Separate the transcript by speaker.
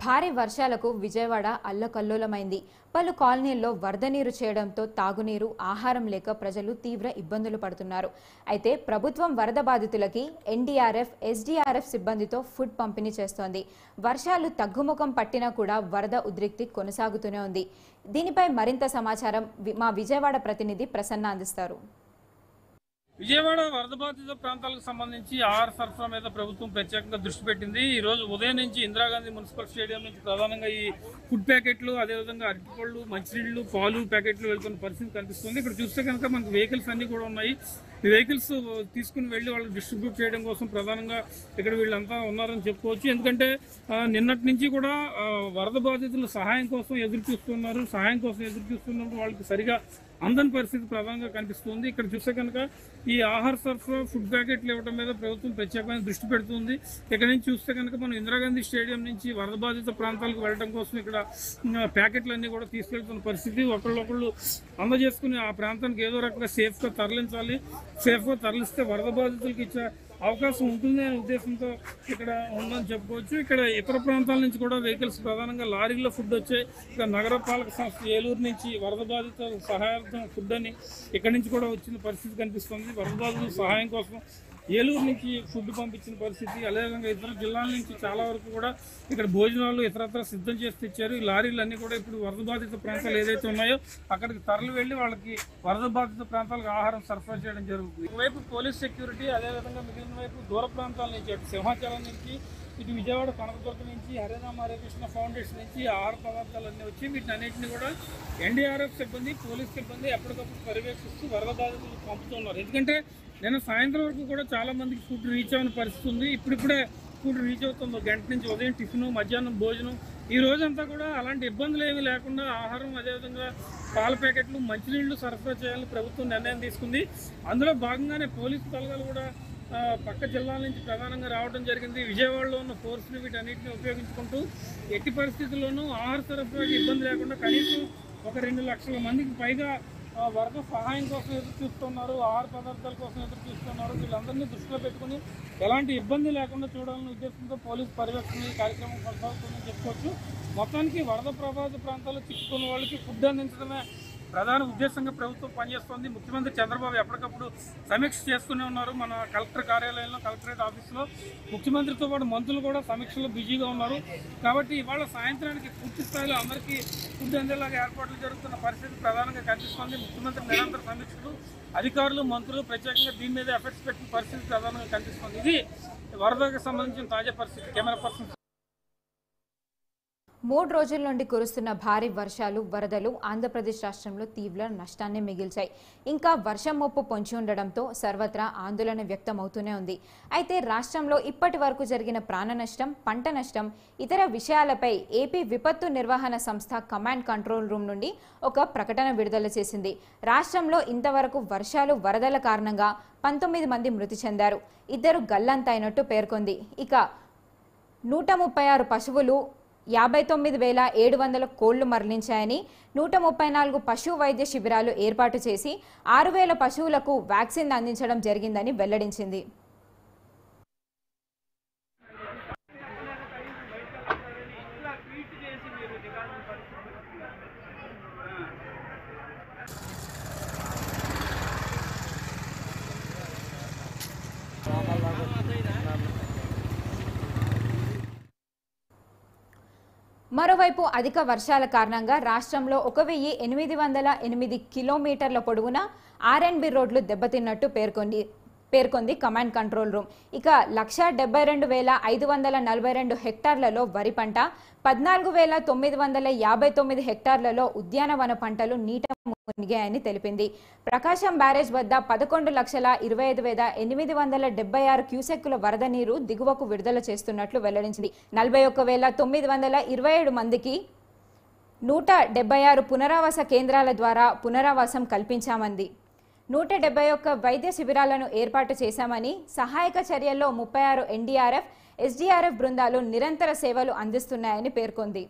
Speaker 1: భారీ వర్షాలకు విజయవాడ అల్లకల్లోలమైంది. పలు కాలనీల్లో వరద నీరు చేయడంతో తాగునీరు, ఆహారం లేక ప్రజలు తీవ్ర ఇబ్బందులు పడుతున్నారు. అయితే ప్రభుత్వం వరద బాధితులకి ఎన్డీఆర్ఎఫ్, ఎస్డీఆర్ఎఫ్ సిబ్బందితో ఫుడ్ పంపిణీ చేస్తోంది. వర్షాలు తగ్గుముఖం పట్టినా కూడా వరద ఉద్రిక్తి కొనసాగుతూనే ఉంది. దీనిపై మరింత సమాచారం మా విజయవాడ ప్రతినిధి ప్రసన్న అందిస్తారు.
Speaker 2: విజయవాడ వరద బాధిత ప్రాంతాలకు సంబంధించి ఆహార సరఫరా మీద ప్రభుత్వం ప్రత్యేకంగా దృష్టి పెట్టింది. ఈ రోజు ఉదయం నుంచి ఇందిరాగాంధీ మున్సిపల్ స్టేడియం నుంచి ప్రధానంగా ఈ ఫుడ్ ప్యాకెట్లు, అదేవిధంగా అరటిపళ్ళు, మంచినీళ్లు, పాలు ప్యాకెట్లు వెళ్తున్న పరిస్థితి కనిపిస్తుంది. ఇక్కడ చూస్తే కనుక మనకు వెహికల్స్ అన్ని కూడా ఉన్నాయి. ఈ వెహికల్స్ తీసుకుని వెళ్ళి వాళ్ళకి డిస్ట్రిబ్యూట్ చేయడం కోసం ప్రధానంగా ఇక్కడ వీళ్ళంతా ఉన్నారని చెప్పుకోవచ్చు. ఎందుకంటే నిన్నటి నుంచి కూడా వరద బాధితులు సహాయం కోసం ఎదురు చూస్తున్నారు. సహాయం కోసం ఎదురు చూస్తున్నప్పుడు వాళ్ళకి సరిగా అందని పరిస్థితి ప్రధానంగా కనిపిస్తుంది. ఇక్కడ చూస్తే కనుక ఈ ఆహార సరఫరా, ఫుడ్ ప్యాకెట్లు ఇవ్వడం మీద ప్రభుత్వం ప్రత్యేకమైన దృష్టి పెడుతుంది. ఇక్కడ నుంచి చూస్తే కనుక మనం ఇందిరాగాంధీ స్టేడియం నుంచి వరద బాధిత ప్రాంతాలకు వెళ్ళడం కోసం ఇక్కడ ప్యాకెట్లన్నీ కూడా తీసుకెళ్తున్న పరిస్థితి. ఒకళ్ళొకళ్ళు అందజేసుకుని ఆ ప్రాంతానికి ఏదో రకంగా సేఫ్గా తరలించాలి. సేఫ్గా తరలిస్తే వరద బాధితులకు ఇచ్చే అవకాశం ఉంటుంది అనే ఉద్దేశంతో ఇక్కడ ఉందని చెప్పుకోవచ్చు. ఇక్కడ ఇతర ప్రాంతాల నుంచి కూడా వెహికల్స్, ప్రధానంగా లారీల్లో ఫుడ్ వచ్చాయి. ఇక్కడ నగరపాలక సంస్థ ఏలూరు నుంచి వరద బాధిత సహాయార్థం ఫుడ్ అని ఇక్కడి నుంచి కూడా వచ్చిన పరిస్థితి కనిపిస్తుంది. వరద బాధితుల సహాయం కోసం ఏలూరు నుంచి ఫుడ్ పంపించిన పరిస్థితి. అదేవిధంగా ఇతర జిల్లాల నుంచి చాలా వరకు కూడా ఇక్కడ భోజనాలు ఇతరత్ర సిద్ధం చేసి తెచ్చారు. ఈ లారీలన్నీ కూడా ఇప్పుడు వరద బాధిత ప్రాంతాలు ఏదైతే ఉన్నాయో అక్కడికి తరలి వెళ్ళి వాళ్ళకి వరద బాధిత ప్రాంతాలకు ఆహారం సరఫరా చేయడం జరుగుతుంది. ఒకవైపు పోలీస్ సెక్యూరిటీ, అదేవిధంగా మిగిలిన వైపు దూర ప్రాంతాల నుంచి, అటు సింహాచలం నుంచి, ఇటు విజయవాడ కనకదుర్గ నుంచి, హరిరామ హరికృష్ణ ఫౌండేషన్ నుంచి ఆహార పదార్థాలన్నీ వచ్చి వీటిని అన్నింటినీ కూడా ఎన్డీఆర్ఎఫ్ సిబ్బంది, పోలీస్ సిబ్బంది ఎప్పటికప్పుడు పర్యవేక్షిస్తూ వరద బాధితులు పంపుతున్నారు. ఎందుకంటే నిన్న సాయంత్రం వరకు కూడా చాలా మందికి ఫుడ్ రీచ్ అవ్వని పరిస్థితి ఉంది. ఇప్పుడిప్పుడే ఫుడ్ రీచ్ అవుతుంది. గంట నుంచి ఉదయం టిఫిన్, మధ్యాహ్నం భోజనం, ఈ రోజంతా కూడా అలాంటి ఇబ్బందులు ఏమీ లేకుండా ఆహారం, అదేవిధంగా పాల ప్యాకెట్లు, మంచినీళ్లు సరఫరా చేయాలని ప్రభుత్వం నిర్ణయం తీసుకుంది. అందులో భాగంగానే పోలీసు బలగాలు కూడా పక్క జిల్లాల నుంచి ప్రధానంగా రావడం జరిగింది. విజయవాడలో ఉన్న ఫోర్స్ని వీటన్నిటిని ఉపయోగించుకుంటూ ఎట్టి పరిస్థితుల్లోనూ ఆహార సరఫరాకి ఇబ్బంది లేకుండా కనీసం ఒక 2 లక్షల మందికి పైగా వరద సహాయం కోసం ఎదురు చూస్తున్నారు, ఆహార పదార్థాల కోసం ఎదురు చూస్తున్నారు. వీళ్ళందరినీ దృష్టిలో పెట్టుకుని ఎలాంటి ఇబ్బంది లేకుండా చూడాలనే ఉద్దేశంతో పోలీసు పర్యవేక్షణ ఈ కార్యక్రమం కొనసాగుతుందని చెప్పుకోవచ్చు. మొత్తానికి వరద ప్రభావిత ప్రాంతాల్లో చిక్కుకున్న వాళ్ళకి ఫుడ్ అందించడమే ప్రధాన ఉద్దేశంగా ప్రభుత్వం పనిచేస్తోంది. ముఖ్యమంత్రి చంద్రబాబు ఎప్పటికప్పుడు సమీక్ష చేస్తూనే ఉన్నారు. మన కలెక్టర్ కార్యాలయంలో, కలెక్టరేట్ ఆఫీస్లో ముఖ్యమంత్రితో పాటు మంత్రులు కూడా సమీక్షలో బిజీగా ఉన్నారు. కాబట్టి ఇవాళ సాయంత్రానికి పూర్తి స్థాయిలో అందరికీ ఫుడ్ అందేలాగా ఏర్పాట్లు జరుగుతున్న పరిస్థితి ప్రధానంగా కనిపిస్తోంది. ముఖ్యమంత్రి నిరంతర సమీక్షలు, అధికారులు, మంత్రులు ప్రత్యేకంగా దీని మీద ఎఫెక్ట్స్ పెట్టిన పరిస్థితి ప్రధానంగా కనిపిస్తోంది. ఇది వరదకు సంబంధించిన తాజా పరిస్థితి. Camera person.
Speaker 1: 3 రోజుల నుండి కురుస్తున్న భారీ వర్షాలు, వరదలు ఆంధ్రప్రదేశ్ రాష్ట్రంలో తీవ్ర నష్టాన్ని మిగిల్చాయి. ఇంకా వర్షం ముప్పు పొంచి ఉండడంతో సర్వత్రా ఆందోళన వ్యక్తమవుతూనే ఉంది. అయితే రాష్ట్రంలో ఇప్పటి వరకు జరిగిన ప్రాణ నష్టం, పంట నష్టం, ఇతర విషయాలపై ఏపీ విపత్తు నిర్వహణ సంస్థ కమాండ్ కంట్రోల్ రూమ్ నుండి ఒక ప్రకటన విడుదల చేసింది. రాష్ట్రంలో ఇంతవరకు వర్షాలు, వరదల కారణంగా 19 మంది మృతి చెందారు, 2 గల్లంతైనట్టు పేర్కొంది. ఇక 136 పశువులు, 59,700 కోళ్లు మరణించాయని, 134 పశు వైద్య శిబిరాలు ఏర్పాటు చేసి 6,000 పశువులకు వ్యాక్సిన్ అందించడం జరిగిందని వెల్లడించింది. మరోవైపు అధిక వర్షాల కారణంగా రాష్ట్రంలో 1,808 కిలోమీటర్ల పొడవున ఆర్ఎండ్బి రోడ్లు దెబ్బతిన్నట్టు పేర్కొంది కమాండ్ కంట్రోల్ రూమ్. ఇక 172,542 హెక్టార్లలో వరి పంట, 14,959 హెక్టార్లలో ఉద్యానవన పంటలు నీట మునిగాయని తెలిపింది. ప్రకాశం బ్యారేజ్ వద్ద 11,25,876 క్యూసెక్కుల వరద నీరు దిగువకు విడుదల చేస్తున్నట్లు వెల్లడించింది. 41,927 మందికి 176 పునరావాస కేంద్రాల ద్వారా పునరావాసం కల్పించామంది. 171 వైద్య శిబిరాలను ఏర్పాటు చేశామని, సహాయక చర్యల్లో 36 ఎన్డీఆర్ఎఫ్, ఎస్డీఆర్ఎఫ్ బృందాలు నిరంతర సేవలు అందిస్తున్నాయని పేర్కొంది.